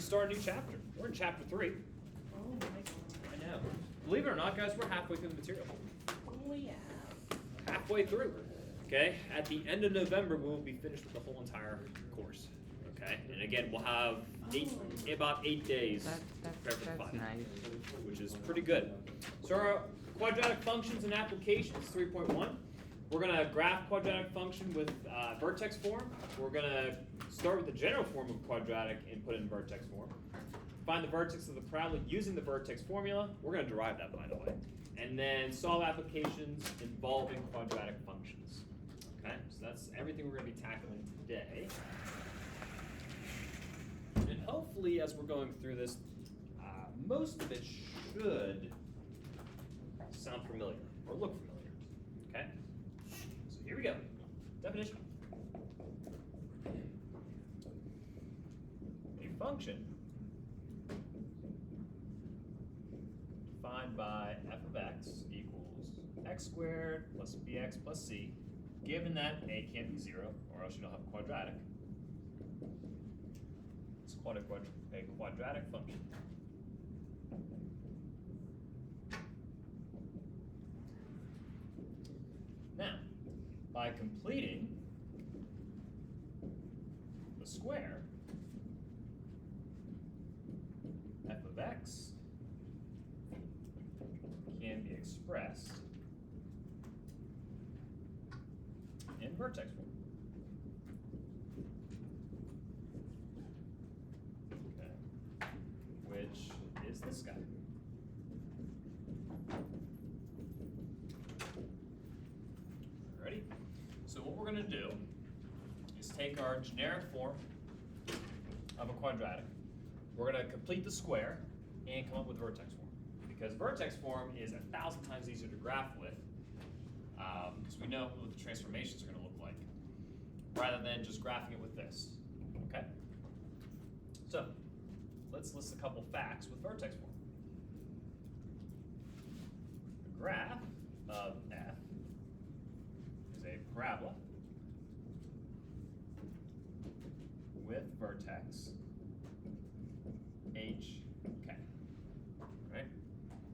start a new chapter. We're in chapter 3. Oh my god. I know. Believe it or not, guys, we're halfway through the material. Oh yeah. Halfway through. Okay? At the end of November, we will be finished with the whole entire course. Okay? And again, we'll have about 8 days prepared for the That's final, nice. which is pretty good. So our quadratic functions and applications 3.1. We're going to graph quadratic function with vertex form. We're going to start with the general form of quadratic and put it in vertex form. Find the vertex of the parabola using the vertex formula. We're going to derive that, by the way. And then solve applications involving quadratic functions. Okay, so that's everything we're going to be tackling today. And hopefully, as we're going through this, most of it should sound familiar or look familiar. Okay, so here we go. Definition. A function defined by f of x equals x squared plus bx plus c, given that a can't be 0, or else you don't have a quadratic. It's called a quadratic function. Now, by completing the square, f of x can be expressed in vertex form. Okay. Which is this guy. Ready? So what we're going to do is take our generic form of a quadratic. We're going to complete the square and come up with vertex form. Because vertex form is 1,000 times easier to graph with, because we know what the transformations are going to look like, rather than just graphing it with this. Okay? So, let's list a couple facts with vertex form. The graph of f is a parabola with vertex h, k. Right?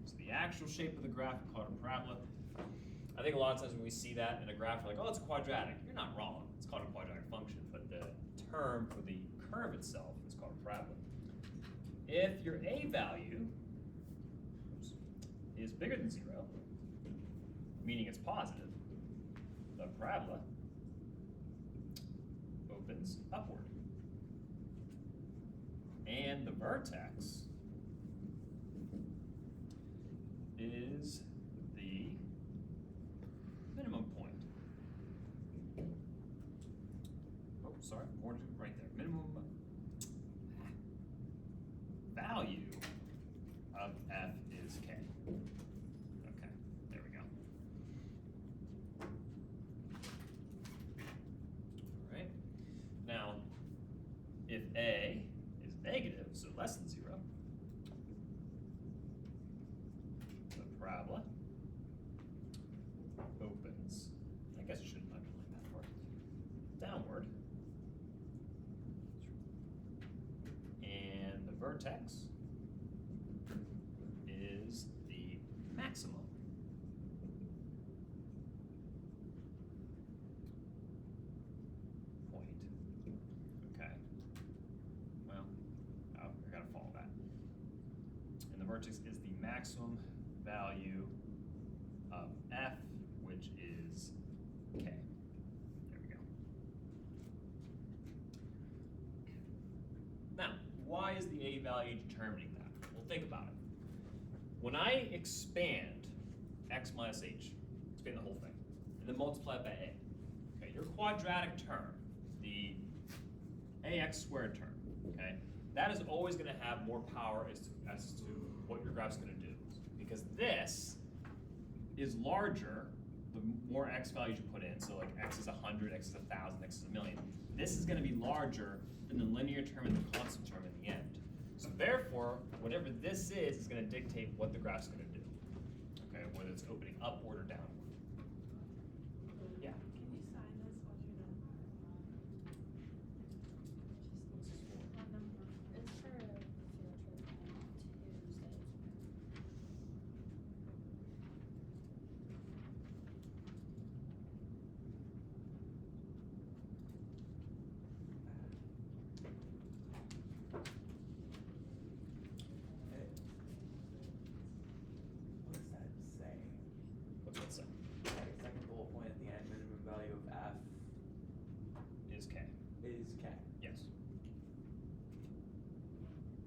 So the actual shape of the graph, we call it a parabola. I think a lot of times when we see that in a graph, we're like, oh, it's quadratic. You're not wrong. It's called a quadratic function, but the term for the curve itself is called a parabola. If your a value is bigger than 0, meaning it's positive, the parabola opens upward. And the vertex is the minimum point. Oh, sorry, more to right there. Minimum value of f is k. Okay, there we go. All right. Now, if a is negative, so less than 0, the parabola opens, I guess I shouldn't underline that part, downward, and the vertex is the maximum point. Okay. Well, I gotta follow that. And the vertex is the maximum value of f, which is k. There we go. Now, why is the a value determining that? Well, think about it. When I expand x minus h, expand the whole thing, and then multiply it by a, okay, your quadratic term, the ax squared term, okay, that is always going to have more power as to what your graph's going to do. Because this is larger the more x values you put in. So like x is 100, x is 1,000, x is 1,000,000. This is going to be larger than the linear term and the constant term in the end. So therefore, whatever this is going to dictate what the graph's going to do. Okay, whether it's opening upward or downward. Yeah. Can you sign this once you're done? What number? It's for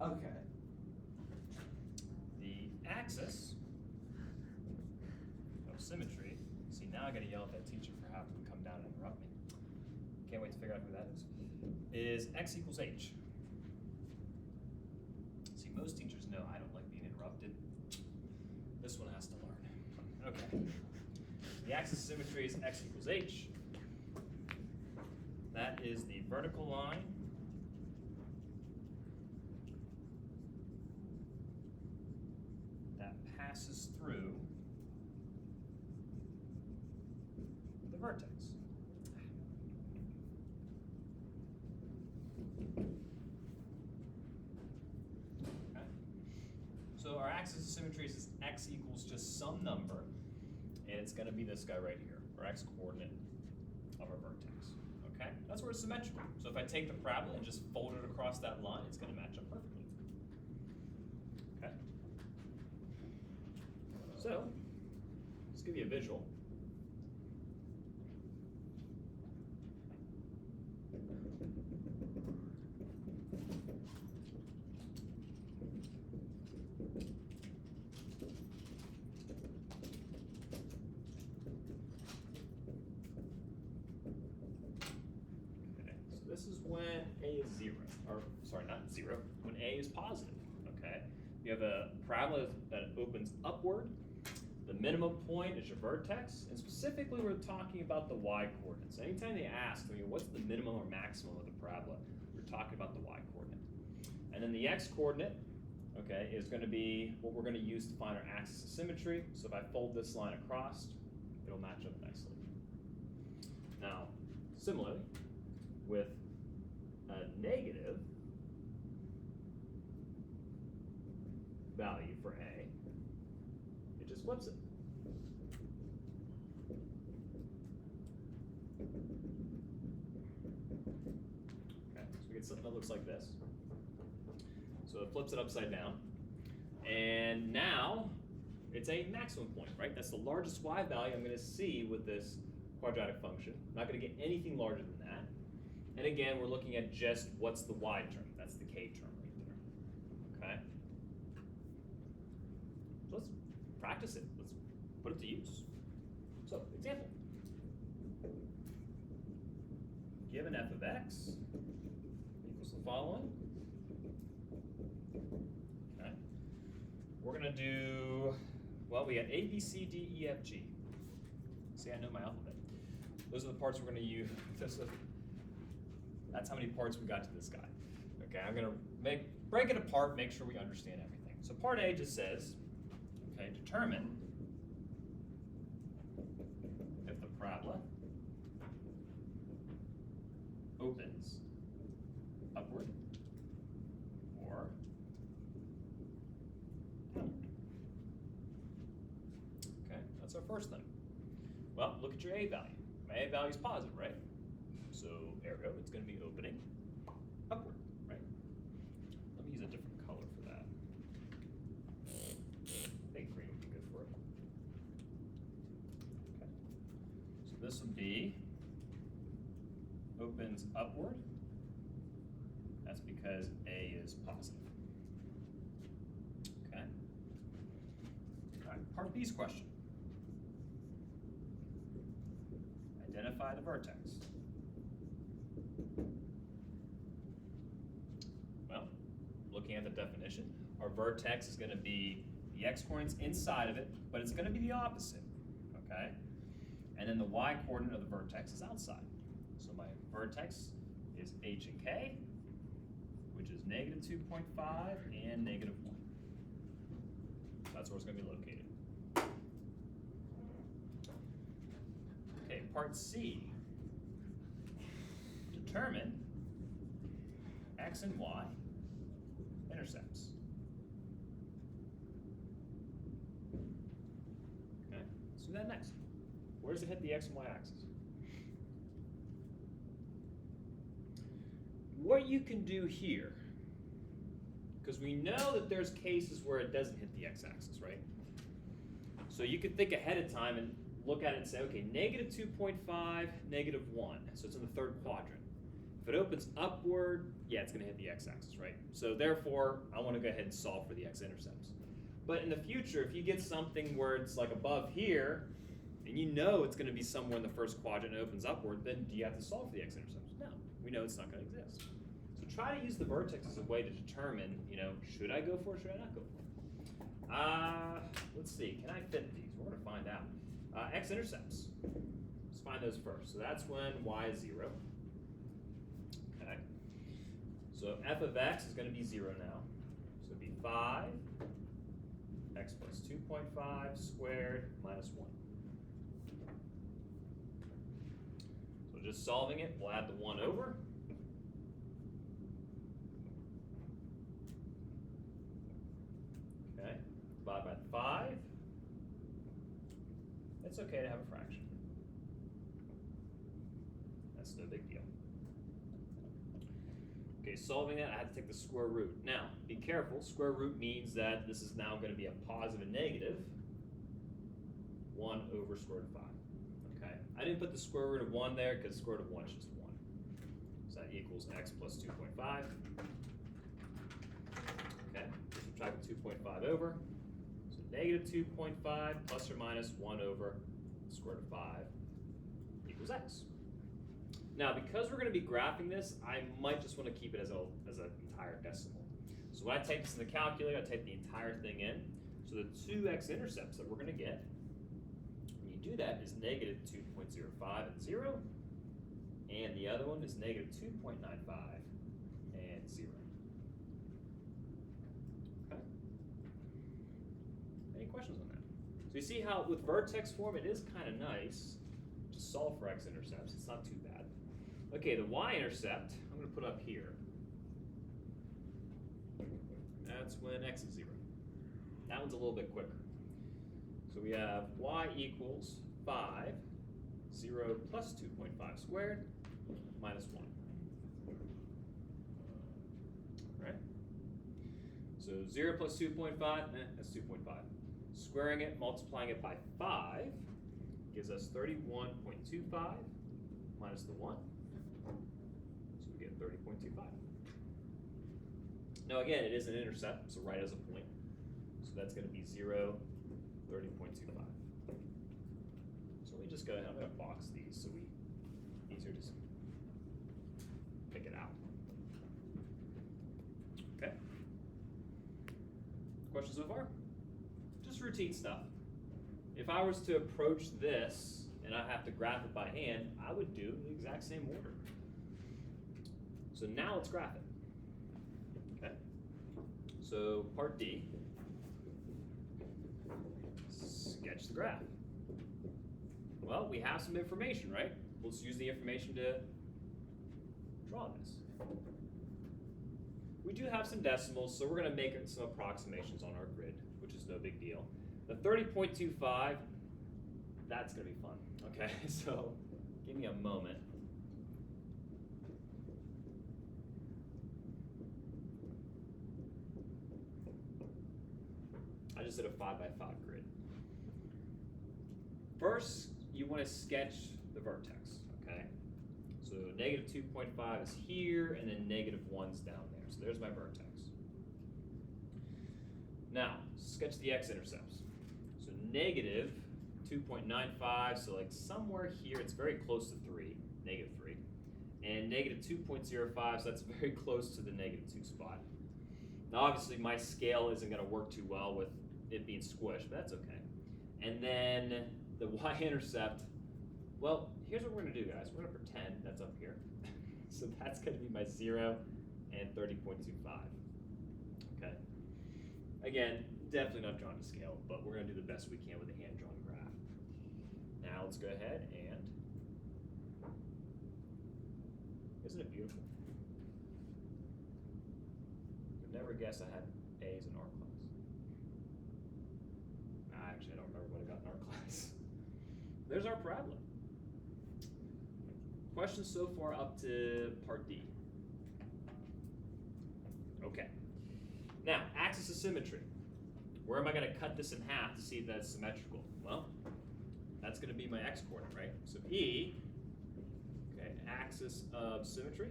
Okay. The axis of symmetry, see now I gotta yell at that teacher for having to come down and interrupt me. Can't wait to figure out who that is x equals h. See, most teachers know I don't like being interrupted. This one has to learn. Okay. The axis of symmetry is x equals h. That is the vertical line that passes through the vertex. Okay. So our axis of symmetry is x equals just some number, and it's going to be this guy right here, our x coordinate of our vertex. Okay, that's where it's symmetrical. So if I take the parabola and just fold it across that line, it's going to match up perfectly. Okay. So let's give you a visual. This is when A is 0, or sorry, not 0, when A is positive, okay? You have a parabola that opens upward. The minimum point is your vertex, and specifically we're talking about the y-coordinates. Anytime they ask, what's the minimum or maximum of the parabola, we're talking about the y-coordinate. And then the x-coordinate, okay, is going to be what we're going to use to find our axis of symmetry. So if I fold this line across, it'll match up nicely. Now, similarly, with a negative value for A, it just flips it. Okay, so we get something that looks like this. So it flips it upside down. And now it's a maximum point, right? That's the largest y value I'm going to see with this quadratic function. I'm not going to get anything larger than that. And again, we're looking at just what's the y term. That's the k term right there. Okay? So let's practice it. Let's put it to use. So, example. Given f of x equals the following. Okay. We're going to do, well, we got A, B, C, D, E, F, G. See, I know my alphabet. Those are the parts we're going to use. That's how many parts we got to this guy. Okay, I'm gonna break it apart, make sure we understand everything. So part A just says, okay, determine if the parabola opens upward or downward. Okay, that's our first thing. Well, look at your A value. My A value is positive, right? So, ergo, it's going to be opening upward, right? Let me use a different color for that. I think green would be good for it. Okay. So this would be opens upward. That's because A is positive. Okay. All right, part B's question. Identify the vertex. Well, looking at the definition, our vertex is going to be the x-coordinates inside of it, but it's going to be the opposite, okay? And then the y-coordinate of the vertex is outside. So my vertex is h and k, which is negative 2.5 and negative 1. That's where it's going to be located. Okay, part C. Determine x and y intercepts. Okay, let's do that next. Where does it hit the x and y axis? What you can do here, because we know that there's cases where it doesn't hit the x-axis, right? So you could think ahead of time and look at it and say, okay, negative 2.5, negative 1. So it's in the third quadrant. If If it opens upward, yeah, it's going to hit the x-axis, right? So therefore, I want to go ahead and solve for the x-intercepts. But in the future, if you get something where it's like above here, and you know it's going to be somewhere in the first quadrant and it opens upward, then do you have to solve for the x-intercepts? No, we know it's not going to exist. So try to use the vertex as a way to determine, should I go for it, should I not go for it? Let's see, can I fit these? We're going to find out. X-intercepts, let's find those first. So that's when y is 0. Okay. So f of x is going to be 0 now. So it'd be 5 x plus 2.5 squared minus 1. So just solving it, we'll add the 1 over. Okay, divide by 5. It's okay to have a fraction. That's no big deal. Okay, solving that, I have to take the square root. Now, be careful, square root means that this is now going to be a positive and negative 1 over square root of 5. Okay, I didn't put the square root of 1 there because square root of 1 is just 1. So that equals x plus 2.5. Okay, subtract 2.5 over. So negative 2.5 plus or minus 1 over square root of 5 equals x. Now, because we're going to be graphing this, I might just want to keep it as an entire decimal. So when I take this in the calculator, I take the entire thing in. So the two x-intercepts that we're going to get, when you do that, is negative 2.05 and 0, and the other one is negative 2.95 and 0. Okay. Any questions on that? So you see how with vertex form, it is kind of nice to solve for x-intercepts. It's not too bad. Okay, the y-intercept, I'm going to put up here. That's when x is 0. That one's a little bit quicker. So we have y equals 5, 0 plus 2.5 squared, minus 1. All right? So 0 plus 2.5, that's 2.5. Squaring it, multiplying it by 5, gives us 31.25 minus the 1. So we get 30.25. Now again, it is an intercept, so right as a point. So that's going to be 0, 30.25. So let me just go ahead, I'm going to box these so easier to pick it out. Okay. Questions so far? Just routine stuff. If I was to approach this and I have to graph it by hand, I would do the exact same order. So now let's graph it. Okay. So part D, sketch the graph. Well, we have some information, right? Let's use the information to draw this. We do have some decimals, so we're going to make some approximations on our grid, which is no big deal. The 30.25, that's going to be fun. Okay, so give me a moment. I just did a 5 by 5 grid. First, you want to sketch the vertex, okay? So negative 2.5 is here, and then negative 1's down there. So there's my vertex. Now, sketch the x-intercepts. So negative 2.95, so like somewhere here, it's very close to 3, negative 3. And negative 2.05, so that's very close to the negative 2 spot. Now obviously my scale isn't going to work too well with it being squished, but that's okay. And then the y-intercept, well, here's what we're going to do, guys. We're going to pretend that's up here. So that's going to be my 0 and 30.25. Okay. Again, definitely not drawn to scale, but we're going to do the best we can with a hand-drawn graph. Now let's go ahead and, isn't it beautiful? You'd never guess I had A's in art class. Actually, I don't remember what I got in art class. There's our parabola. Questions so far up to part D. Okay. Now, axis of symmetry. Where am I going to cut this in half to see if that's symmetrical? Well, that's going to be my x-coordinate, right? So E, okay, axis of symmetry.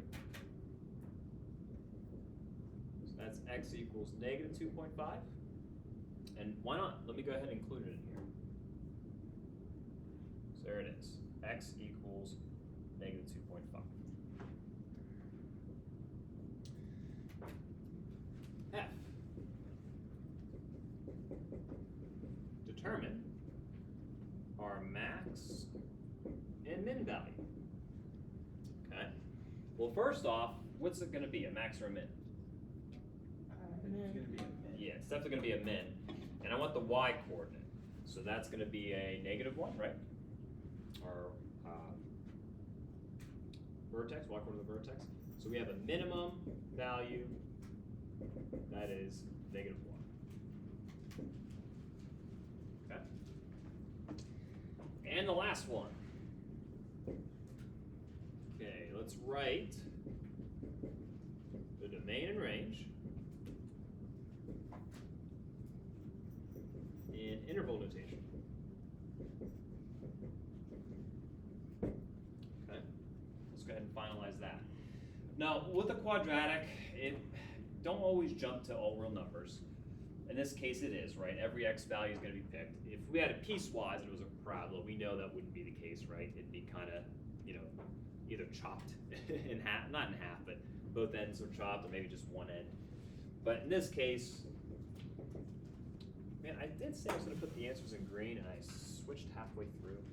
That's x equals negative 2.5. And why not? Let me go ahead and include it in here. So there it is. X equals negative 2.5. F. Determine our max and min value. Okay. Well, first off, what's it going to be, a max or a min? It's gonna be a min. Yeah, it's definitely going to be a min. And I want the y coordinate. So that's going to be a -1, right? Our vertex, y coordinate of the vertex. So we have a minimum value that is -1. Okay. And the last one. Okay, let's write the domain and range in interval notation. Okay, let's go ahead and finalize that. Now, with a quadratic, don't always jump to all real numbers. In this case, it is, right? Every x value is going to be picked. If we had a piecewise and it was a parabola, we know that wouldn't be the case, right? It'd be kind of, either chopped in half, not in half, but both ends are chopped, or maybe just one end. But in this case, man, I did say I was going to put the answers in green, and I switched halfway through.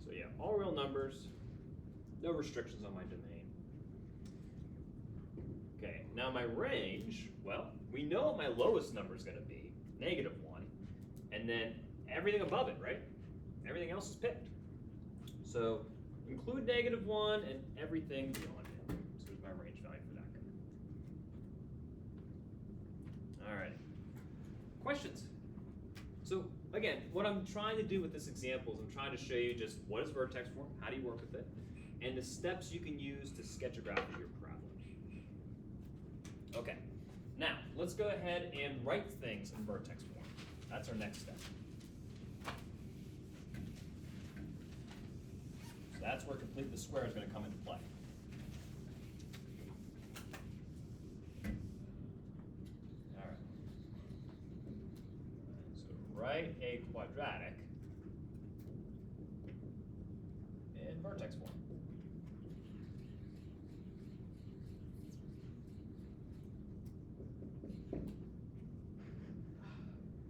So yeah, all real numbers, no restrictions on my domain. Okay, now my range, well, we know what my lowest number is going to be, -1, and then everything above it, right? Everything else is picked. So include -1 and everything beyond it. So here's my range value for that guy. All right. Questions? So again, what I'm trying to do with this example is I'm trying to show you just what is vertex form, how do you work with it, and the steps you can use to sketch a graph of your problem. Okay, now let's go ahead and write things in vertex form. That's our next step. So that's where complete the square is going to come into play. All right. So write a quadratic in vertex form.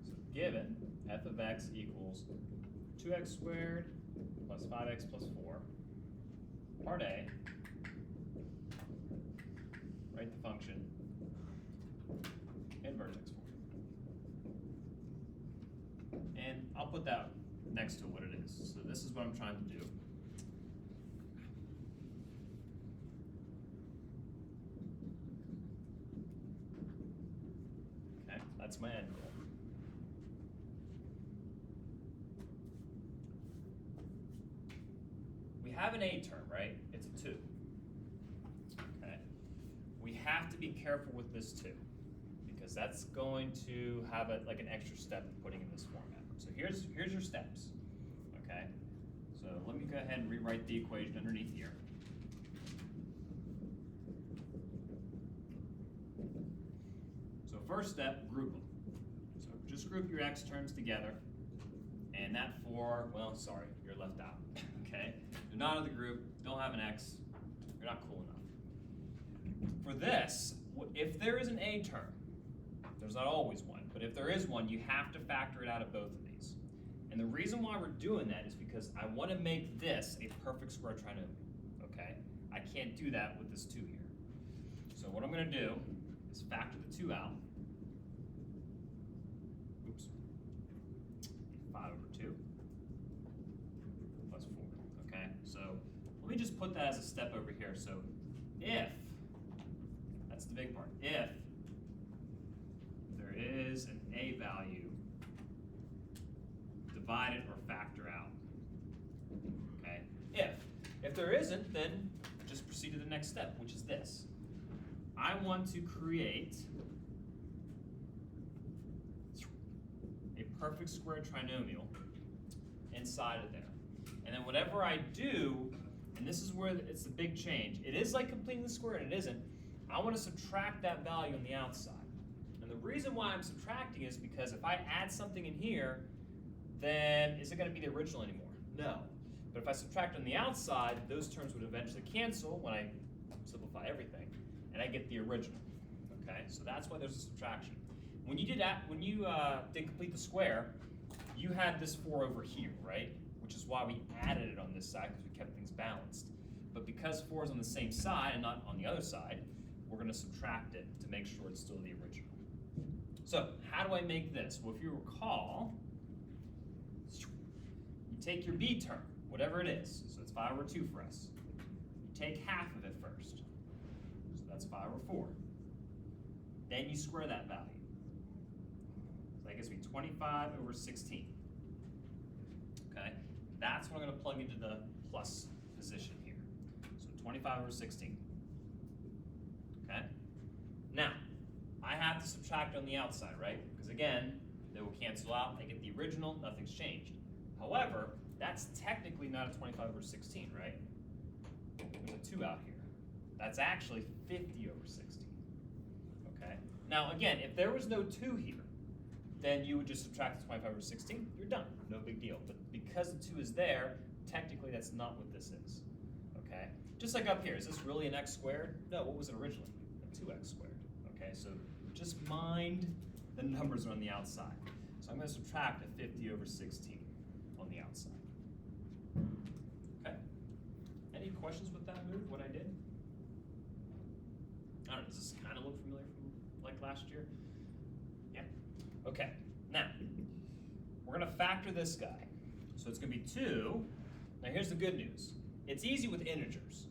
So given f of x equals 2x squared plus 5x plus 4, part A, write the function in vertex form. And I'll put that next to what it is. So this is what I'm trying to do. Okay, that's my end goal. We have an A term, right? It's a 2. Okay. We have to be careful with this 2 because that's going to have like an extra step in putting in this format. So here's your steps. Okay. So let me go ahead and rewrite the equation underneath here. So first step, group them. So just group your x terms together. And that 4, well, sorry, you're left out. Okay? You're not in the group, don't have an x, you're not cool enough. For this, if there is an A term, there's not always one, but if there is one, you have to factor it out of both of these. And the reason why we're doing that is because I want to make this a perfect square trinomial, okay? I can't do that with this 2 here. So what I'm going to do is factor the 2 out. Oops. 5/2 plus 4, okay? So let me just put that as a step over here. So if, that's the big part, if there is an A value, divide it or factor out, okay? If there isn't, then just proceed to the next step, which is this. I want to create a perfect square trinomial inside of there. And then whatever I do and this is where it's the big change. It is like completing the square and it isn't. I want to subtract that value on the outside. And the reason why I'm subtracting is because if I add something in here, then is it going to be the original anymore? No. But if I subtract on the outside, those terms would eventually cancel when I simplify everything, and I get the original. Okay, so that's why there's a subtraction. When you did complete the square, you had this 4 over here, right? Which is why we added it on this side, because we kept things balanced. But because 4 is on the same side and not on the other side, we're going to subtract it to make sure it's still the original. So how do I make this? Well, if you recall, you take your b term, whatever it is. So it's 5 over 2 for us. You take half of it first. So that's 5 over 4. Then you square that value. So that gives me 25 over 16. Okay? That's what I'm going to plug into the plus position here. So 25 over 16. Okay? Now, I have to subtract on the outside, right? Because again, they will cancel out. I get the original, nothing's changed. However, that's technically not a 25 over 16, right? There's a 2 out here. That's actually 50 over 16. Okay? Now again, if there was no 2 here, then you would just subtract the 25 over 16, you're done, no big deal. But because the 2 is there, technically that's not what this is. Okay? Just like up here, is this really an x squared? No, what was it originally? A 2x squared. Okay, so just mind the numbers on the outside. So I'm going to subtract a 50 over 16 on the outside. Okay? Any questions with that move, what I did? I don't know, does this kind of look familiar from like last year? Yeah. Okay, now, we're going to factor this guy. So it's going to be 2. Now here's the good news. It's easy with integers,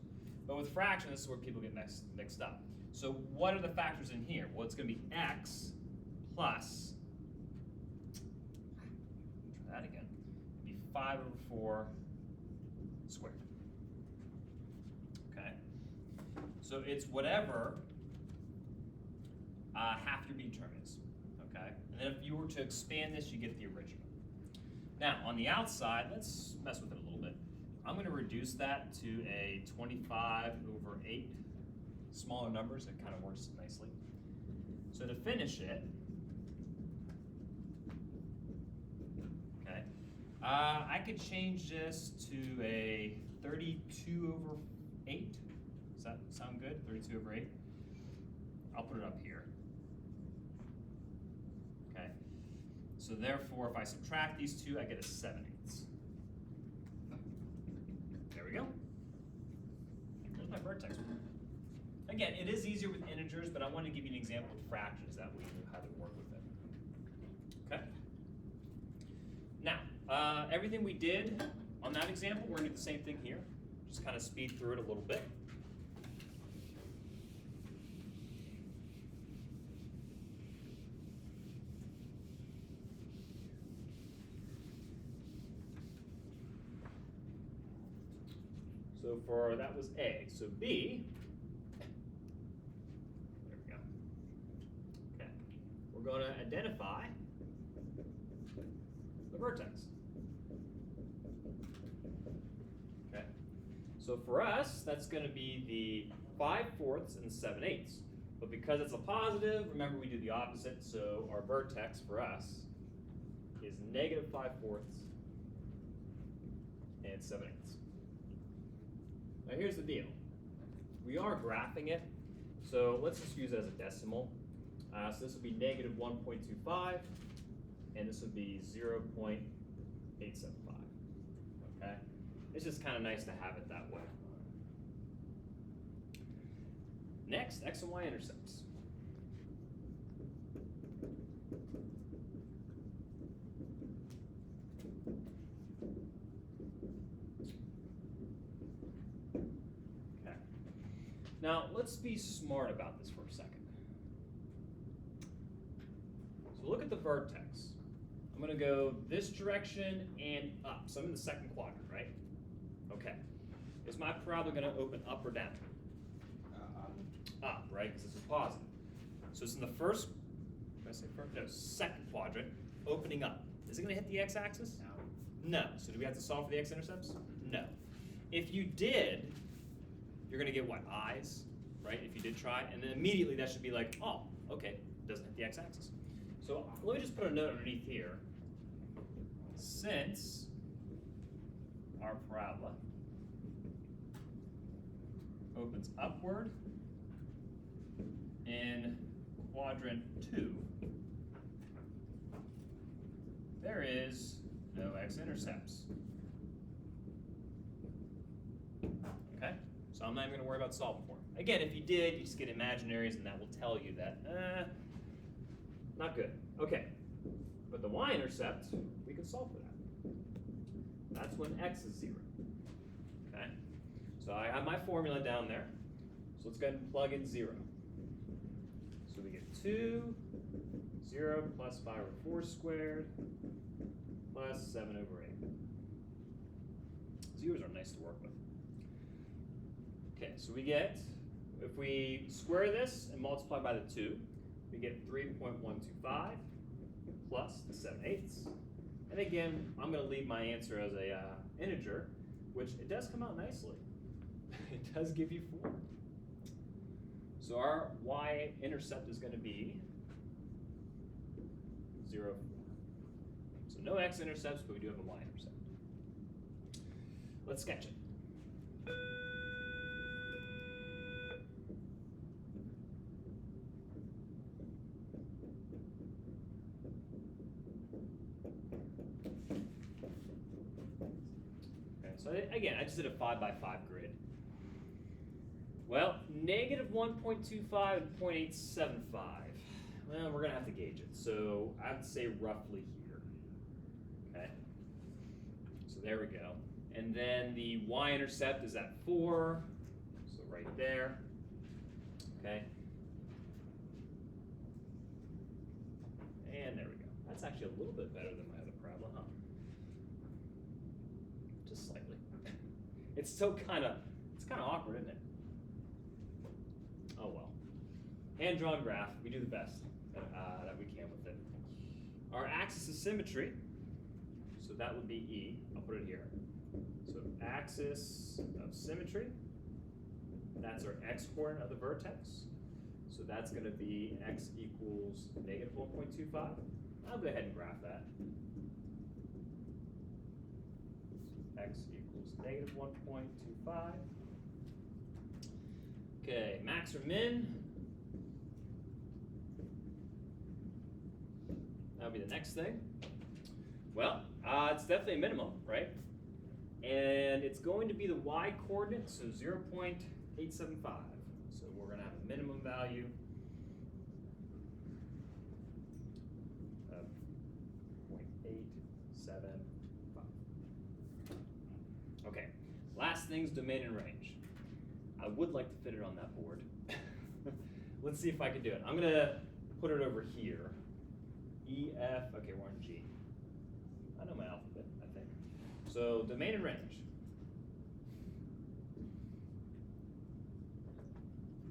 but with fractions, this is where people get mixed up. So what are the factors in here? Well, it's going to be x plus, try that again, it'd be 5 over 4 squared. Okay? So it's whatever half your b term is. Okay? And then if you were to expand this, you get the original. Now, on the outside, let's mess with it a little bit. I'm going to reduce that to a 25 over 8. Smaller numbers, it kind of works nicely. So to finish it, okay, I could change this to a 32 over 8. Does that sound good? 32 over 8? I'll put it up here. Okay. So therefore, if I subtract these two, I get a 7/8. There we go. There's my vertex. Again, it is easier with integers, but I want to give you an example with fractions, that way you know how to work with it. Okay? Now, everything we did on that example, we're going to do the same thing here. Just kind of speed through it a little bit. So for, that was A. So B, there we go. Okay. We're going to identify the vertex. Okay. So for us, that's going to be the 5/4 and 7/8. But because it's a positive, remember we do the opposite, so our vertex for us is negative 5/4 and 7/8. Now here's the deal. We are graphing it, so let's just use it as a decimal. So this would be negative 1.25, and this would be 0.875. Okay? It's just kind of nice to have it that way. Next, x and y intercepts. Now, let's be smart about this for a second. So look at the vertex. I'm going to go this direction and up. So I'm in the second quadrant, right? Okay. Is my parabola going to open up or down? Up, right? Because this is positive. So it's in the first, did I say first? No, second quadrant, opening up. Is it going to hit the x-axis? No. No. So do we have to solve for the x-intercepts? No. If you did, you're gonna get what? I's, right? If you did try, and then immediately that should be like, oh, okay, doesn't hit the x-axis. So let me just put a note underneath here. Since our parabola opens upward in quadrant 2, there is no x-intercepts. Okay? So I'm not even going to worry about solving for it. Again, if you did, you just get imaginaries, and that will tell you that, not good. Okay. But the y-intercept, we can solve for that. That's when x is 0. Okay? So I have my formula down there. So let's go ahead and plug in 0. So we get 2, 0 plus 5 over 4 squared plus 7 over 8. Zeros are nice to work with. Okay, so we get, if we square this and multiply by the 2, we get 3.125 plus the 7/8. And again, I'm going to leave my answer as a integer, which it does come out nicely. It does give you 4. So our y-intercept is going to be 0, 4. So no x-intercepts, but we do have a y-intercept. Let's sketch it. So again, I just did a 5 by 5 grid. Well, negative 1.25 and 0.875. Well, we're gonna have to gauge it. So I'd say roughly here. Okay. So there we go. And then the y-intercept is at 4. So right there. Okay. And there we go. That's actually a little bit better than my other problem, huh? Just slightly. It's still kind of awkward, isn't it? Oh well. Hand-drawn graph, we do the best that we can with it. Our axis of symmetry, so that would be E. I'll put it here. So axis of symmetry, that's our x-coordinate of the vertex. So that's going to be x equals negative 1.25. I'll go ahead and graph that. X equals negative 1.25. Okay, max or min? That'll be the next thing. Well, it's definitely a minimum, right? And it's going to be the y-coordinate, so 0.875. So we're going to have a minimum value of 0.875. Okay, last thing's domain and range. I would like to fit it on that board. Let's see if I can do it. I'm going to put it over here. E, F, okay, we're on G. I know my alphabet, I think. So domain and range.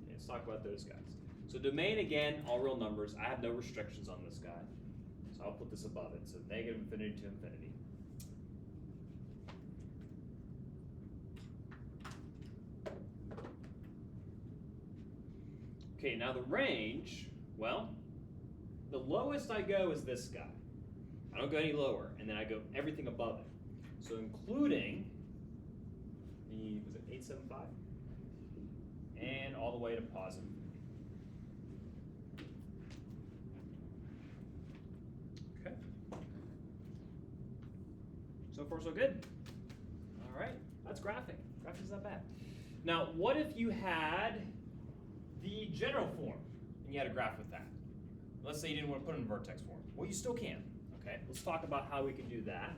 Okay, let's talk about those guys. So domain, again, all real numbers. I have no restrictions on this guy. So I'll put this above it. So negative infinity to infinity. Okay, now the range, well, the lowest I go is this guy. I don't go any lower, and then I go everything above it. So including the, was it 875? And all the way to positive. Okay. So far so good. All right, that's graphing. Graphing's not bad. Now, what if you had the general form and you had a graph with that? Let's say you didn't want to put it in vertex form. Well, you still can. Okay, let's talk about how we can do that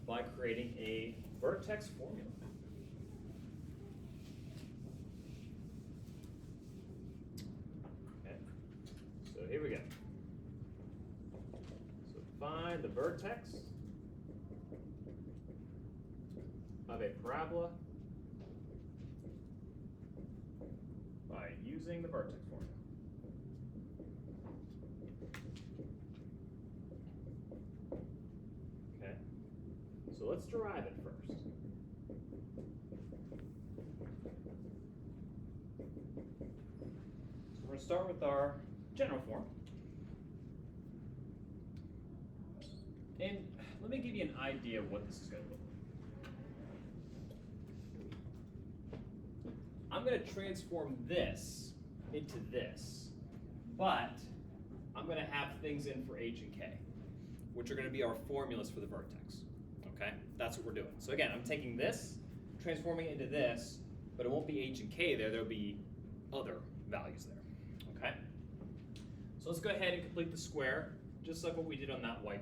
by creating a vertex formula. Okay, so here we go. So find the vertex of a parabola by using the vertex formula. Okay, so let's derive it first. going to start with our general form. And let me give you an idea of what this is going to look like. I'm going to transform this into this, but I'm going to have things in for h and k, which are going to be our formulas for the vertex. Okay, that's what we're doing. So again, I'm taking this, transforming it into this, but it won't be h and k there. There'll be other values there. Okay. So let's go ahead and complete the square, just like what we did on that whiteboard.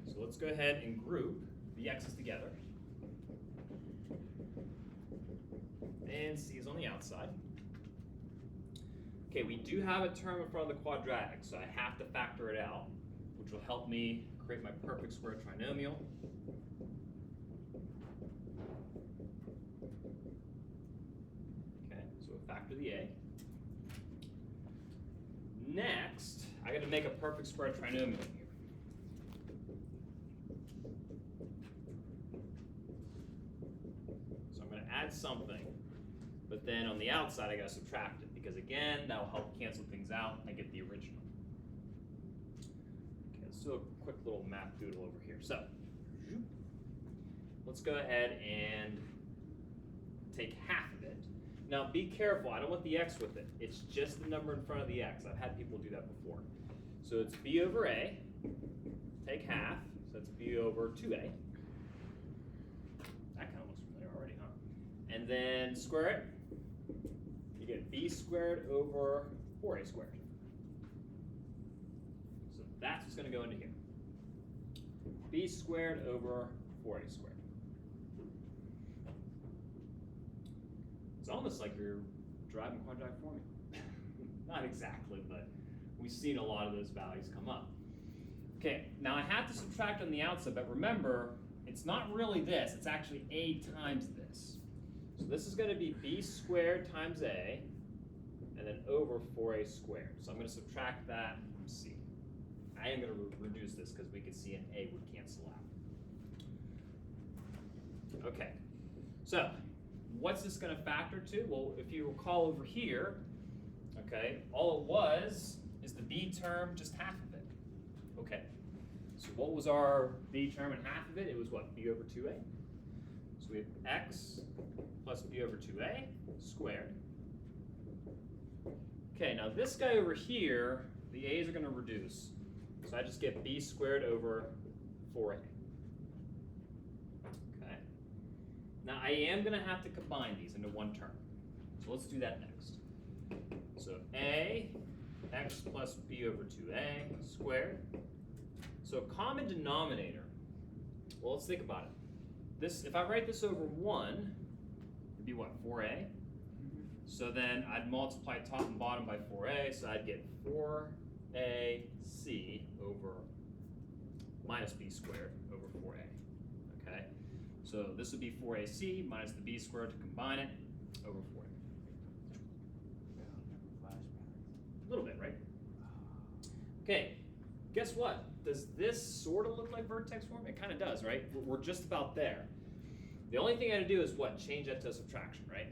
So let's go ahead and group the x's together. And c is on the outside. Okay, we do have a term in front of the quadratic, so I have to factor it out, which will help me create my perfect square trinomial. Okay, so we'll factor the a. Next, I got to make a perfect square trinomial here. So I'm going to add something, but then on the outside I got to subtract it, because again, that will help cancel things out. I get the original. Okay, let's do a quick little math doodle over here. So, let's go ahead and take half of it. Now be careful, I don't want the x with it. It's just the number in front of the x. I've had people do that before. So it's b over a, take half, so that's b over 2a. That kind of looks familiar already, huh? And then square it. You get b squared over 4a squared. So that's what's going to go into here. B squared over 4a squared. It's almost like you're driving quadratic formula. Not exactly, but we've seen a lot of those values come up. Okay, now I have to subtract on the outside, but remember, it's not really this, it's actually a times this. So this is going to be b squared times a, and then over 4a squared. So I'm going to subtract that from c. I am going to reduce this because we can see an a would cancel out. Okay, so what's this going to factor to? Well, if you recall over here, okay, all it was is the b term, just half of it. Okay, so what was our b term and half of it? It was what, b over 2a? So we have x plus b over 2a squared. Okay, now this guy over here, the a's are going to reduce. So I just get b squared over 4a. Okay. Now I am going to have to combine these into one term. So let's do that next. So a, x plus b over 2a squared. So common denominator, well, let's think about it. This, if I write this over 1, it'd be what, 4a? So then I'd multiply top and bottom by 4a, so I'd get 4ac over minus b squared over 4a. Okay? So this would be 4ac minus the b squared to combine it over 4a. A little bit, right? Okay, guess what? Does this sort of look like vertex form? It kind of does, right? We're just about there. The only thing I gotta do is what? Change that to a subtraction, right?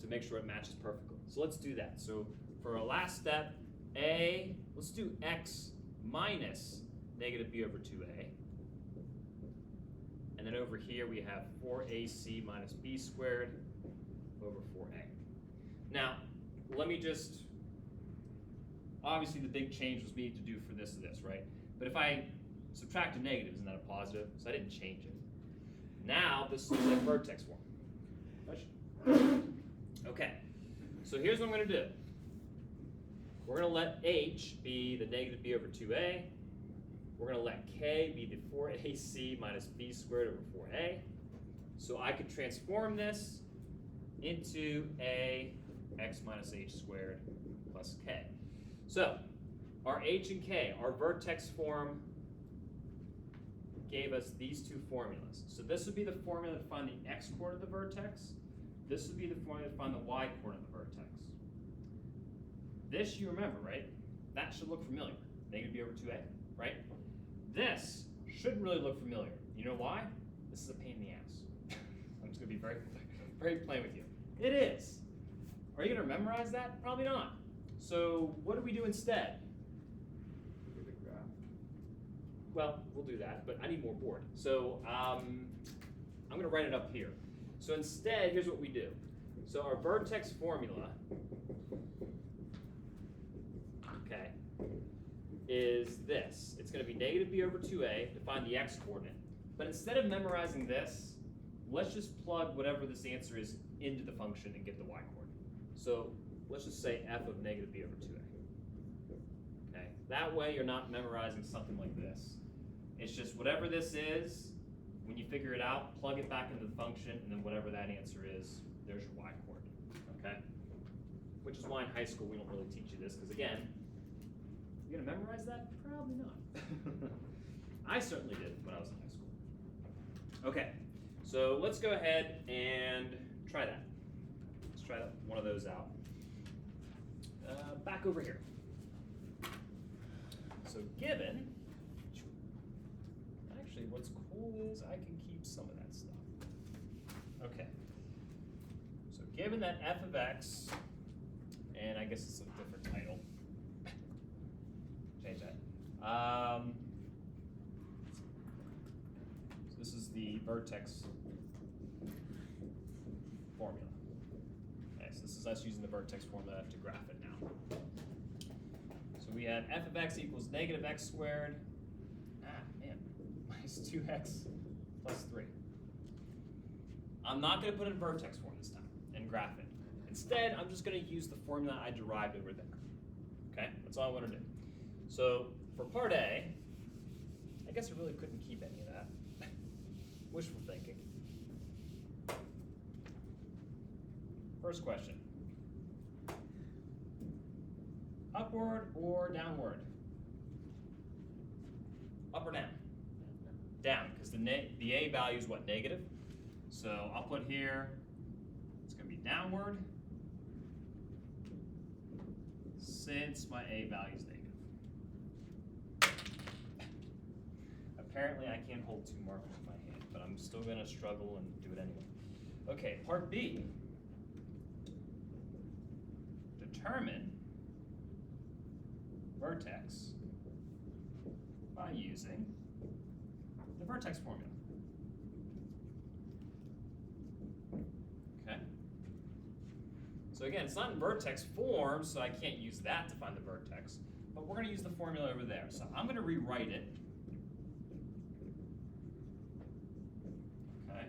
To make sure it matches perfectly. So let's do that. So for our last step, a, let's do x minus negative b over 2a. And then over here we have 4ac minus b squared over 4a. Now, let me just, obviously the big change was we need to do for this to this, right? But if I subtract a negative, isn't that a positive? So I didn't change it. Now this looks like vertex form. Okay, so here's what I'm going to do. We're going to let h be the negative b over 2a. We're going to let k be the 4ac minus b squared over 4a. So I could transform this into a x minus h squared plus k. So our h and k, our vertex form, gave us these two formulas. So this would be the formula to find the x coordinate of the vertex. This would be the formula to find the y coordinate of the vertex. This you remember, right? That should look familiar. Negative b over 2a, right? This should really look familiar. You know why? This is a pain in the ass. I'm just going to be very, very plain with you. It is. Are you gonna memorize that? Probably not. So what do we do instead? Look at the graph. Well, we'll do that, but I need more board. So I'm gonna write it up here. So instead, here's what we do. So our vertex formula, okay, is this. It's gonna be negative b over 2a to find the x coordinate. But instead of memorizing this, let's just plug whatever this answer is into the function and get the y coordinate. So let's just say f of negative b over 2a. Okay, that way you're not memorizing something like this. It's just whatever this is, when you figure it out, plug it back into the function, and then whatever that answer is, there's your y coordinate, okay? Which is why in high school we don't really teach you this, because again, you're gonna memorize that? Probably not. I certainly did when I was in high school. Okay, so let's go ahead and try that. Let's try one of those out. Back over here. So given, actually what's cool is I can keep some of that stuff. Okay, so given that f of x, and I guess it's a different title, change that. So this is the vertex formula. Okay, so this is us using the vertex formula to graph it now. So we have f of x equals negative x squared, minus 2x plus 3. I'm not going to put in vertex form this time and graph it. Instead, I'm just going to use the formula I derived over there. Okay, that's all I want to do. So for part A, I guess I really couldn't keep any of that. Wishful thinking. First question. Upward or downward? Up or down? Down, because the a value is what, negative? So I'll put here, it's going to be downward, since my a value is negative. Apparently I can't hold two markers in my hand, but I'm still going to struggle and do it anyway. Okay, part B. Determine vertex by using the vertex formula. Okay. So again, it's not in vertex form, so I can't use that to find the vertex, but we're going to use the formula over there. So I'm going to rewrite it. Okay.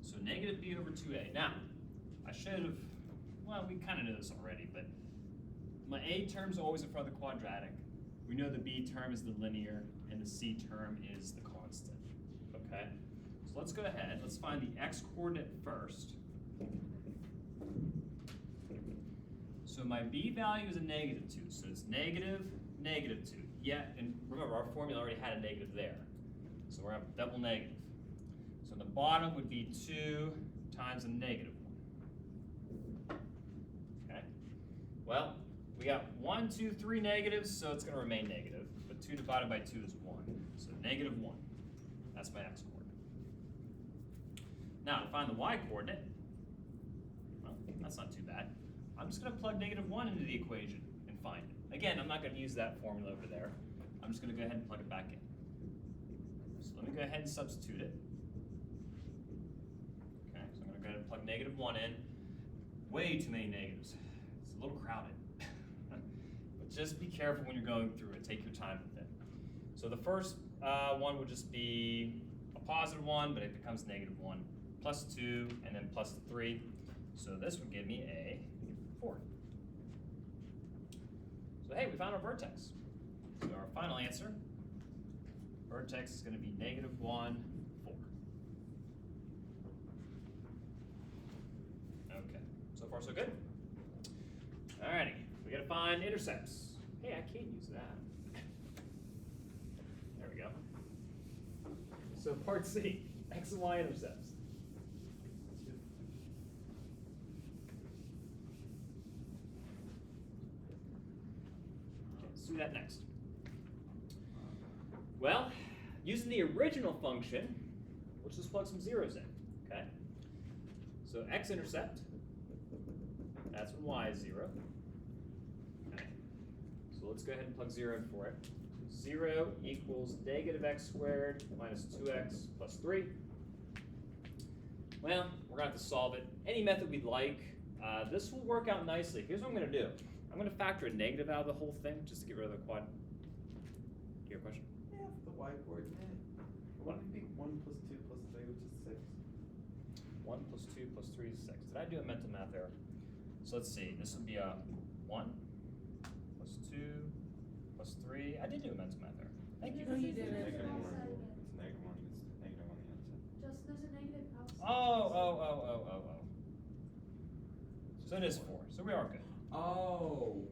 So negative b over 2a. Now, I should have, well, we kind of know this already, but my a term is always in front of the quadratic. We know the b term is the linear, and the c term is the constant, okay? So let's go ahead, let's find the x coordinate first. So my b value is a negative 2, so it's negative, negative 2. Yeah, and remember, our formula already had a negative there. So we're going to have double negative. So the bottom would be 2 times a negative 1. Okay? Well, we got 1, 2, 3 negatives, so it's going to remain negative. But 2 divided by 2 is 1. So negative 1. That's my x coordinate. Now, to find the y coordinate, well, that's not too bad. I'm just going to plug negative 1 into the equation and find it. Again, I'm not going to use that formula over there. I'm just going to go ahead and plug it back in. So let me go ahead and substitute it. Okay, so I'm going to go ahead and plug negative 1 in. Way too many negatives. It's a little crowded. But just be careful when you're going through it. Take your time with it. So the first one would just be a positive 1, but it becomes negative 1, plus 2, and then plus 3. So this would give me a 4. So hey, we found our vertex. So our final answer, vertex is going to be negative 1, 4. Okay, so far so good. Alrighty, we got to find intercepts. Hey, I can't use that. There we go. So part C, x and y intercepts. Let's do that next. Well, using the original function, let's just plug some zeros in, okay? So x-intercept That's when y is 0. Okay. So let's go ahead and plug 0 in for it. 0 equals negative x squared minus 2x plus 3. Well, we're going to have to solve it any method we'd like. This will work out nicely. Here's what I'm going to do. I'm going to factor a negative out of the whole thing just to get rid of the quad. Do you have a question? Yeah, for the y coordinate. Why don't we pick 1 plus 2 plus 3, which is 6? 1 plus 2 plus 3 is 6. Did I do a mental math error? So let's see. This would be a 1 plus 2 plus 3. I did do a mental math error. Thank you. No, you didn't. It's negative 1. It's negative 1. It's negative on the outside. Just there's a negative outside. Oh. So it is 4. So we are good. Oh!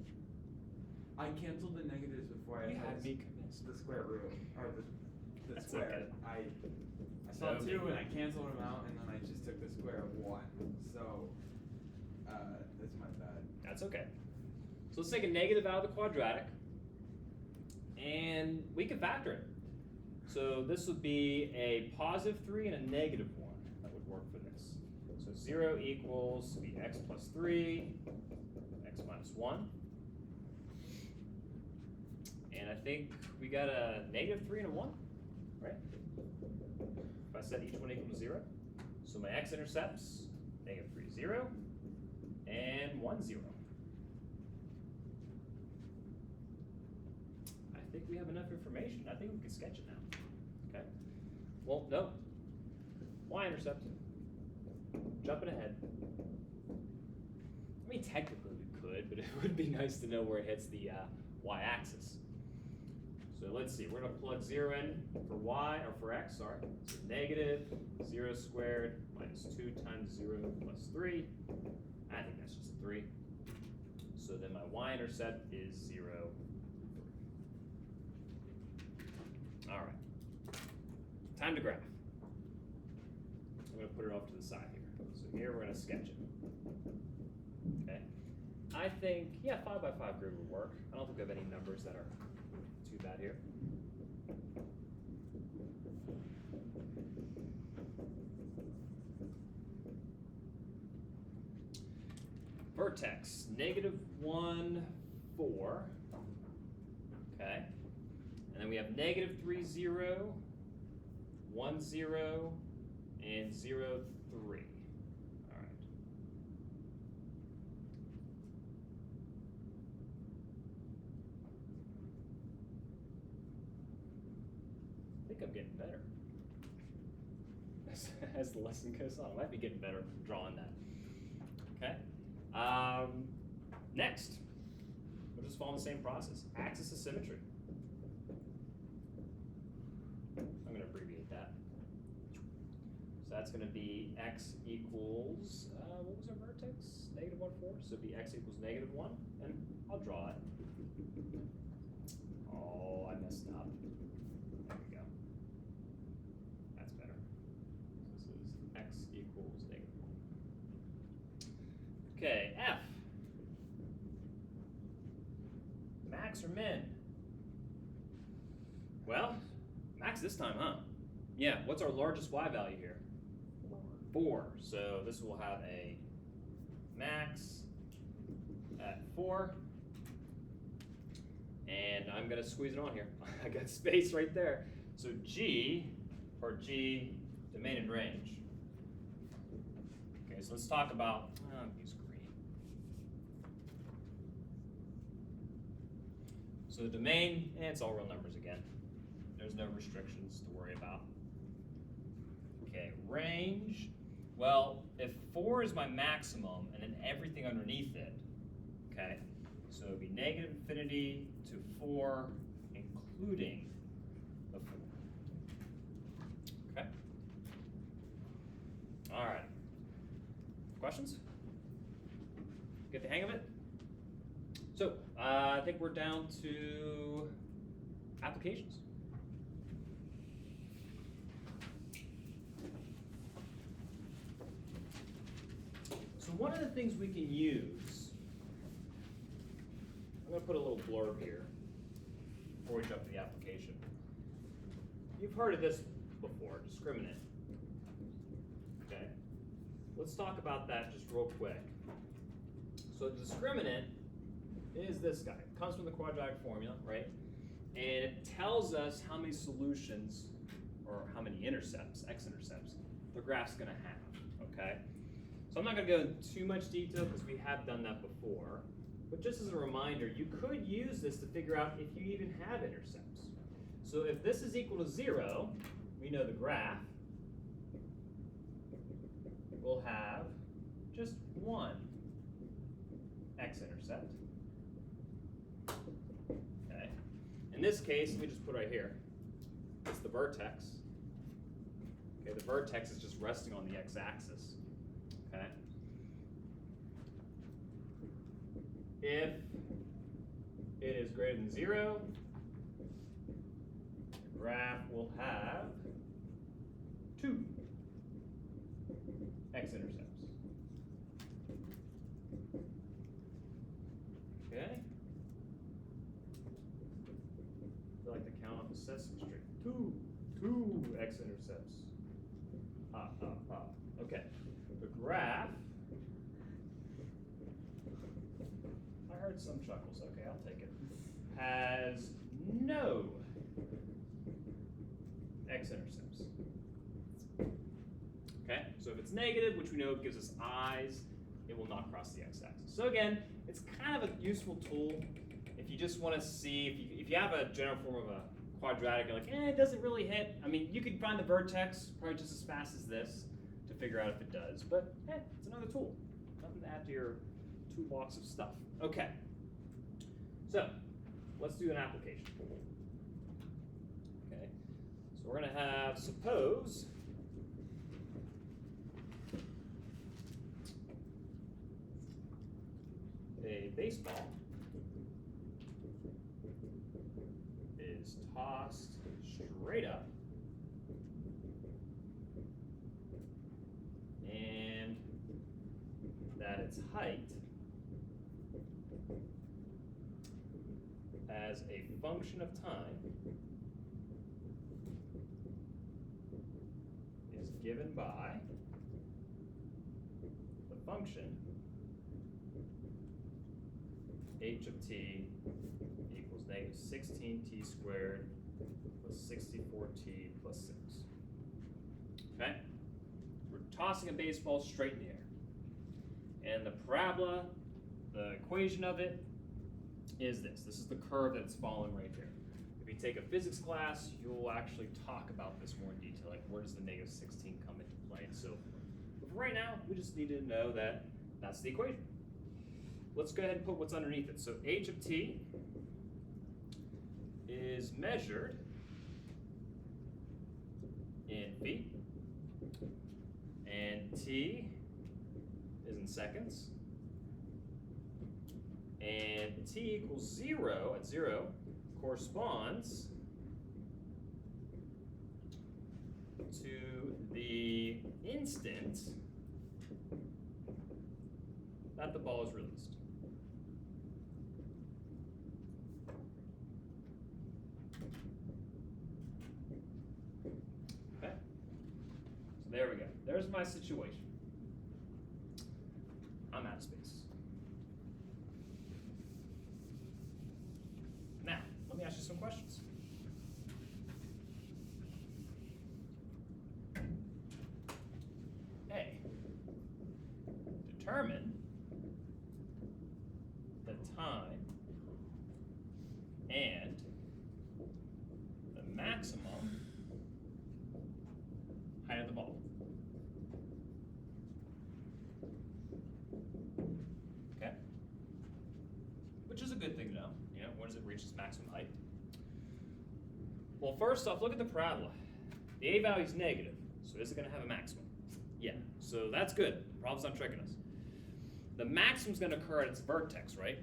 I canceled the negatives before I You had had me convinced. the square root, or the That's square. okay. I saw No 2 big and I deal. canceled them out, and then I just took the square of 1. So, that's my bad. That's okay. So let's take a negative out of the quadratic, and we can factor it. So this would be a positive 3 and a negative 1 that would work for this. So 0 equals be x plus 3, x minus 1. And I think we got a negative 3 and a 1, right? If I set each one equal to 0. So my x-intercepts, negative 3, 0, and 1, 0. I think we have enough information. I think we can sketch it now. Okay. Well, no. Y-intercept. Jumping ahead. I mean, technically we could, but it would be nice to know where it hits the y-axis. So let's see. We're going to plug 0 in for y, or for x, sorry. So negative 0 squared minus 2 times 0 plus 3. I think that's just a 3. So then my y-intercept is 0. All right. Time to graph. I'm going to put it off to the side here. So here we're going to sketch it. Okay. I think, yeah, 5 by 5 grid would work. I don't think we have any numbers that are too bad here. Vertex, negative 1, 4. Okay. And then we have negative 3, 0, 1, 0, and 0, 3. All right. I think I'm getting better. As the lesson goes on, I might be getting better drawing that. Okay. Next, we'll just follow the same process. Axis of symmetry. I'm going to abbreviate that. So that's going to be x equals, what was our vertex? Negative 1, 4. So it'd be x equals negative 1, and I'll draw it. Oh, I messed up. There we go. That's better. So this is x equals negative 1. Okay, F. Max or min? Well, max this time, huh? Yeah, what's our largest y value here? 4. So this will have a max at 4. And I'm going to squeeze it on here. I got space right there. So G, or G, domain and range. Okay, so let's talk about, use green. So the domain, it's all real numbers again. There's no restrictions to worry about. Okay, range. Well, if 4 is my maximum and then everything underneath it, okay, so it would be negative infinity to 4, including the 4. Okay? All right. Questions? Get the hang of it? So, I think we're down to applications. So one of the things we can use, I'm going to put a little blurb here before we jump to the application. You've heard of this before, discriminant. Okay? Let's talk about that just real quick. So the discriminant is this guy. It comes from the quadratic formula, right? And it tells us how many solutions, or how many intercepts, x-intercepts, the graph's gonna have, okay? So I'm not gonna go into too much detail because we have done that before, but just as a reminder, you could use this to figure out if you even have intercepts. So if this is equal to 0, we know the graph will have just one x-intercept. Okay. In this case, we just put right here, it's the vertex. Okay, the vertex is just resting on the x-axis. Okay. If it is greater than 0, the graph will have 2 x-intercepts. Okay. I like to count off the Sesame Street. Two x-intercepts. Okay. The graph. I heard some chuckles. Okay, I'll take it. Has no x-intercepts. Okay, so if it's negative, which we know gives us eyes, it will not cross the x-axis. So again, it's kind of a useful tool if you just want to see, if you have a general form of a quadratic, you're like, it doesn't really hit. I mean, you could find the vertex probably just as fast as this to figure out if it does, but it's another tool. Nothing to add to your toolbox of stuff. Okay, so let's do an application. Okay, so we're going to have, suppose a baseball is tossed straight up and that its height as a function of time is given by the function h of t equals negative 16t squared plus 64t plus 6. Okay? We're tossing a baseball straight in the air. And the parabola, the equation of it, is this. This is the curve that's following right here. If you take a physics class, you'll actually talk about this more in detail, like where does the negative 16 come into play and so forth. But for right now, we just need to know that that's the equation. Let's go ahead and put what's underneath it. So h of t is measured in feet, and t is in seconds, and t equals 0 at 0 corresponds to the instant that the ball is released. Okay, so there we go. There's my situation. I'm out of space. Now, let me ask you some questions. A, determine the time and the maximum height of the ball. Okay? Which is a good thing to know. You know, when does it reach its maximum height? Well, first off, look at the parabola. The a value is negative, so is it going to have a maximum? Yeah, so that's good. The problem's not tricking us. The maximum is going to occur at its vertex, right?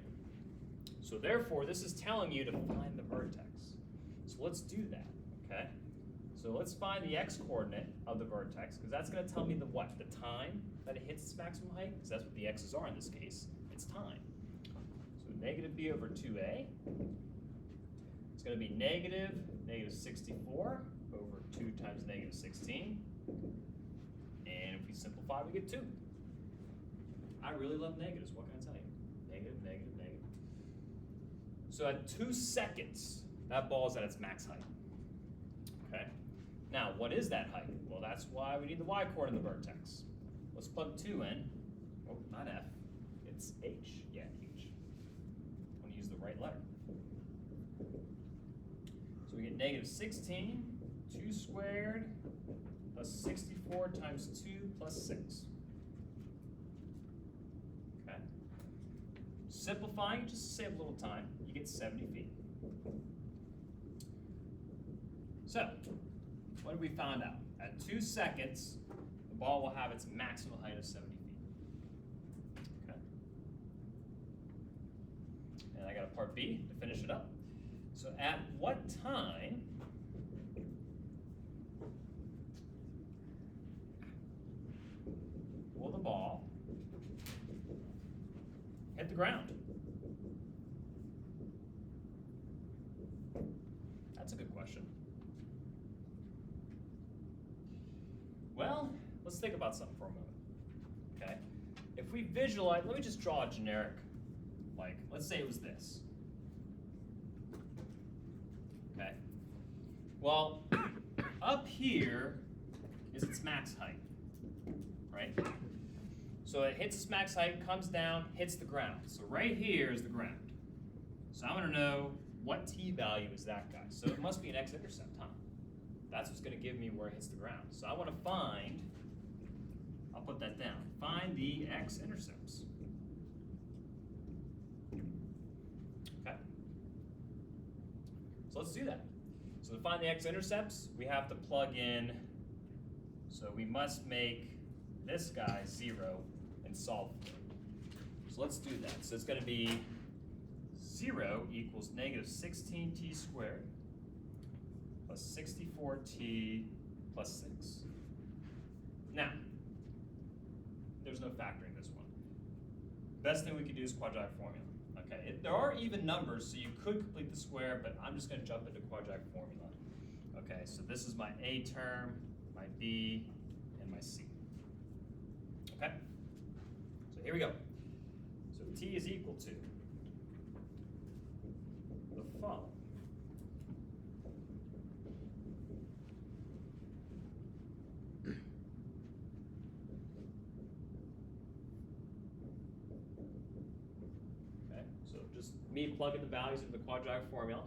So therefore, this is telling you to find the vertex. So let's do that, okay? So let's find the x-coordinate of the vertex, because that's going to tell me the what? The time that it hits its maximum height, because that's what the x's are in this case. It's time. So negative b over 2a. It's going to be negative 64 over 2 times negative 16. And if we simplify, we get 2. I really love negatives, what can I tell you? negative, negative, negative. So at 2 seconds, that ball is at its max height. Okay? Now, what is that height? Well, that's why we need the y-coordinate in the vertex. Let's plug 2 in. Oh, not F. It's H. Yeah, H. I want to use the right letter. So we get negative 16, 2 squared, plus 64 times 2 plus 6. Okay? Simplifying, just to save a little time, you get 70 feet. So, what did we find out? At 2 seconds, the ball will have its maximum height of 70 feet. Okay? And I got a part B to finish it up. So at what time will the ball hit the ground? That's a good question. Well, let's think about something for a moment, okay? If we visualize, let me just draw a generic, like, let's say it was this. Okay. Well, up here is its max height, right? So it hits its max height, comes down, hits the ground. So right here is the ground. So I want to know what t value is that guy. So it must be an x-intercept, huh? That's what's going to give me where it hits the ground. So I want to find, I'll put that down, find the x-intercepts. Okay. So let's do that. So to find the x-intercepts, we have to plug in, so we must make this guy 0 and solve for it. So let's do that. So it's going to be 0 equals negative 16t squared plus 64t plus 6. Now, there's no factoring this one. Best thing we can do is quadratic formula. Okay, there are even numbers, so you could complete the square, but I'm just going to jump into quadratic formula. Okay, so this is my A term, my B, and my C. Okay, so here we go. So T is equal to the following. Okay, so just me plugging the values into the quadratic formula.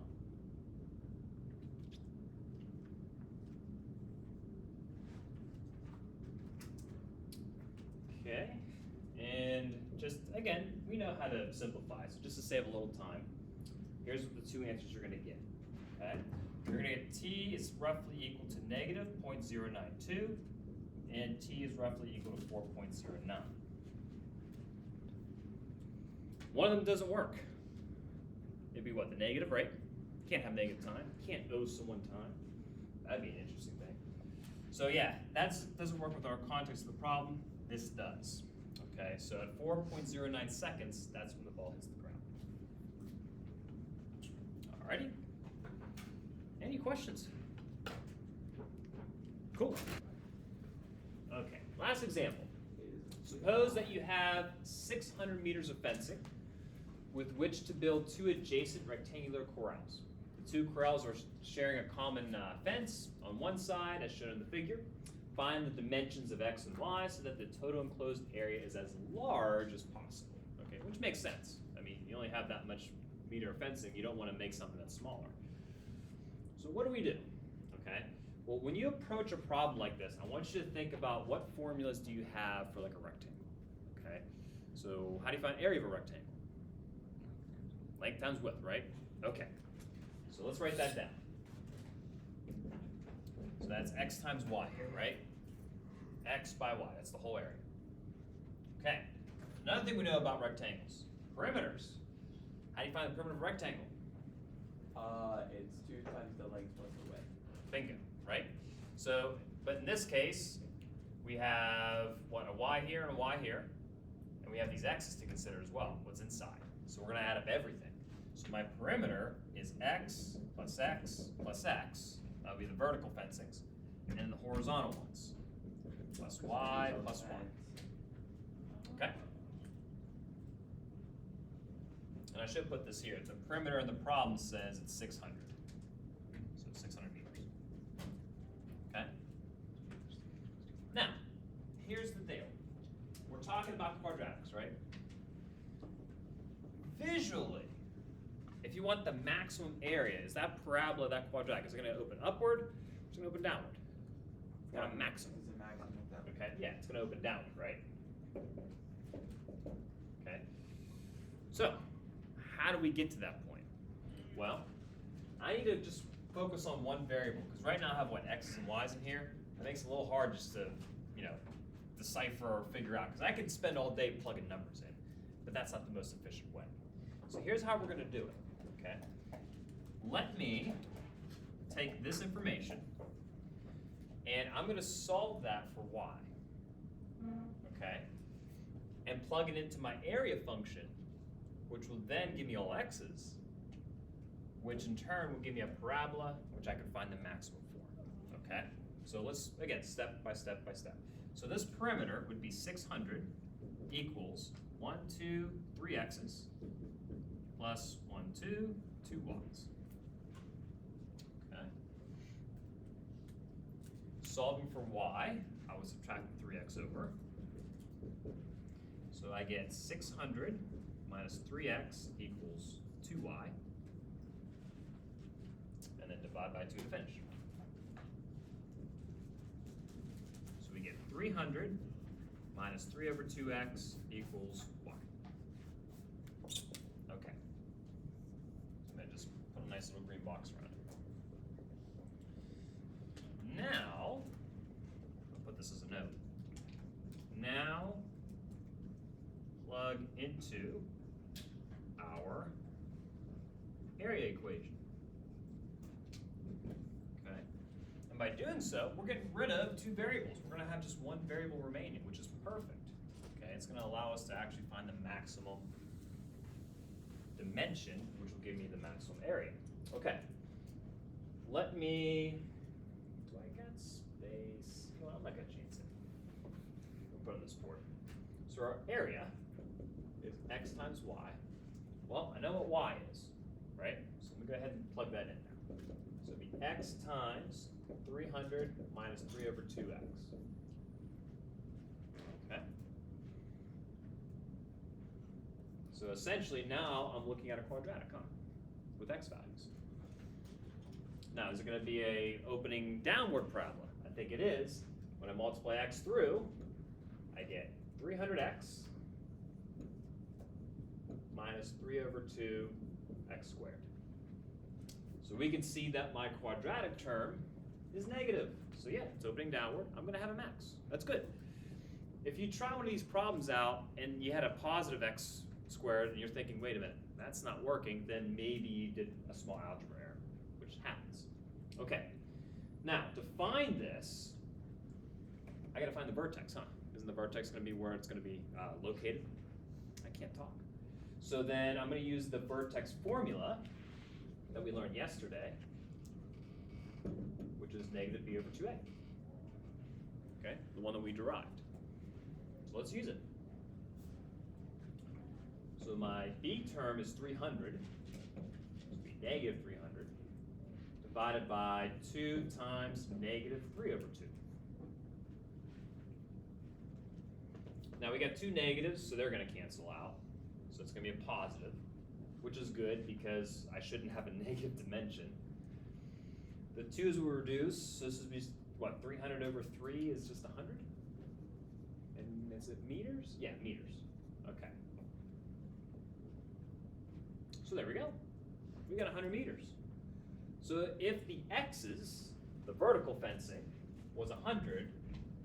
Okay, and just, again, we know how to simplify, so just to save a little time, here's the 2 answers you're going to get, okay? You're going to get t is roughly equal to negative 0.092, and t is roughly equal to 4.09. One of them doesn't work. It'd be what, the negative, right? You can't have negative time. You can't owe someone time. That'd be an interesting thing. So yeah, that doesn't work with our context of the problem. This does. Okay, so at 4.09 seconds, that's when the ball hits the ground. Alrighty. Any questions? Cool. Okay, last example. Suppose that you have 600 meters of fencing with which to build 2 adjacent rectangular corrals. The 2 corrals are sharing a common fence on one side, as shown in the figure. Find the dimensions of x and y so that the total enclosed area is as large as possible. Okay, which makes sense. I mean, you only have that much meter of fencing, you don't want to make something that's smaller. So what do we do? Okay, well, when you approach a problem like this, I want you to think about what formulas do you have for like a rectangle. Okay, so how do you find area of a rectangle? Length times width, right? Okay, so let's write that down. So that's x times y here, right? X by y, that's the whole area. Okay, another thing we know about rectangles, perimeters. How do you find the perimeter of a rectangle? It's 2 times the length plus the width. Bingo, right? So, but in this case, we have, what, a y here and a y here, and we have these x's to consider as well, what's inside. So we're gonna add up everything. So my perimeter is x plus x plus x. That'll be the vertical fencings. And the horizontal ones. Plus y plus y. Okay? and I should put this here, the perimeter in the problem says it's 600. So 600 meters. Okay? Now, here's the deal. We're talking about quadratics, right? Visually, if you want the maximum area, is that parabola, that quadratic, is it going to open upward or is it going to open downward? You want a maximum. It's a maximum of that. Okay, yeah, it's going to open downward, right? Okay. So, how do we get to that point? Well, I need to just focus on one variable, because right now I have, what, x's and y's in here? That makes it a little hard just to, you know, decipher or figure out, because I can spend all day plugging numbers in, but that's not the most efficient way. So here's how we're going to do it, okay? Let me take this information, and I'm going to solve that for y, okay? And plug it into my area function, which will then give me all x's, which in turn will give me a parabola, which I can find the maximum for, okay? So let's, again, step by step by step. So this perimeter would be 600 equals 1, 2, 3 x's plus 1, 2, 2 y's. Okay. Solving for y, I was subtracting 3x over. So I get 600 minus 3x equals 2y. And then divide by 2 to finish. So we get 300 minus 3 over 2x equals y. Okay. So I'm going to just put a nice little green box around it. Now, I'll put this as a note. Now, plug into our area equation. Okay. And by doing so, we're getting rid of 2 variables. We're going to have just 1 variable remaining, which is perfect. Okay, it's going to allow us to actually find the maximum dimension, which will give me the maximum area. Okay. Let me, do I got space? Well, I'm not going to change it. We'll put it on this board. So our area is x times y. Well, I know what y is, right? So let me go ahead and plug that in there. So it'd be x times 300 minus 3 over 2x. Okay? So essentially now I'm looking at a quadratic, huh? With x values. Now, is it going to be a opening downward parabola? I think it is. When I multiply x through, I get 300x minus 3 over 2 x squared. So we can see that my quadratic term is negative. So yeah, it's opening downward. I'm going to have a max. That's good. If you try one of these problems out and you had a positive x squared and you're thinking, wait a minute, that's not working, then maybe you did a small algebra error, which happens. Okay, now to find this, I got to find the vertex, huh? Isn't the vertex going to be where it's going to be located? I can't talk. So then I'm going to use the vertex formula that we learned yesterday, which is negative b over 2a. Okay, the one that we derived. So let's use it. So my b term is 300, so it'll be negative 300, divided by 2 times negative 3 over 2. Now we got 2 negatives, so they're going to cancel out. So it's going to be a positive, which is good because I shouldn't have a negative dimension. The 2's will reduce, so this would be, what, 300 over 3 is just 100? And is it meters? Yeah, meters. Okay. So there we go. We got 100 meters. So if the x's, the vertical fencing, was 100,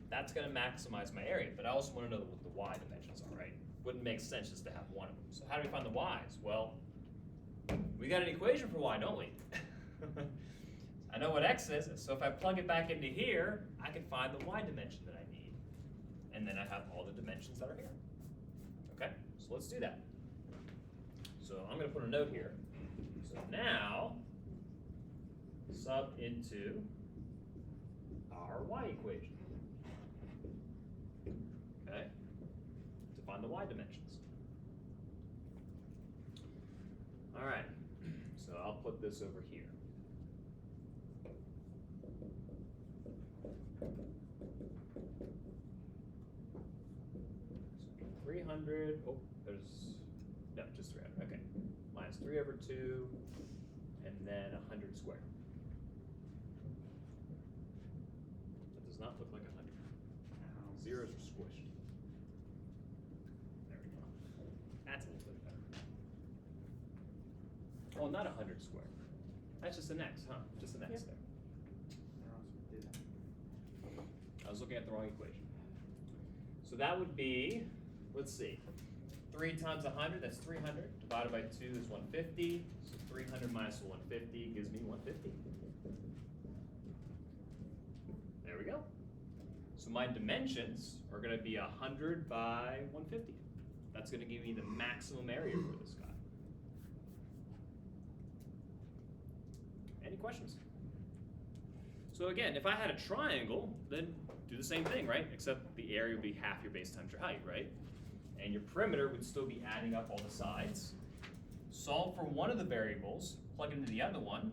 that's going to maximize my area. But I also want to know what the y dimensions are, right? Wouldn't make sense just to have one of them. So how do we find the y's? Well, we got an equation for y, don't we? I know what x is, so if I plug it back into here, I can find the y dimension that I need. And then I have all the dimensions that are here. Okay, so let's do that. So I'm going to put a note here. So now, sub into our y equation. Okay, to find the y dimensions. All right, so I'll put this over here. So 300, oh, there's, no, just 300, okay. Minus 3 over 2, and then 100 squared. That does not look like 100. Zeros are squished. There we go. That's a little bit better. Oh, not 100 squared. That's just an x, huh? Just an x Yep. there. Or else we did it. I was looking at the wrong equation. So that would be, let's see, 3 times 100, that's 300. Divided by 2 is 150. So 300 minus 150 gives me 150. There we go. So my dimensions are going to be 100 by 150. That's going to give me the maximum area for this guy. Any questions? So again, if I had a triangle, then do the same thing, right? Except the area would be half your base times your height, right? And your perimeter would still be adding up all the sides. Solve for one of the variables, plug into the other one.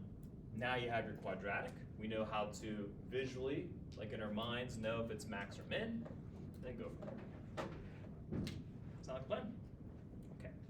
Now you have your quadratic. We know how to visually, like in our minds, know if it's max or min. Then go from there. Sound like a plan?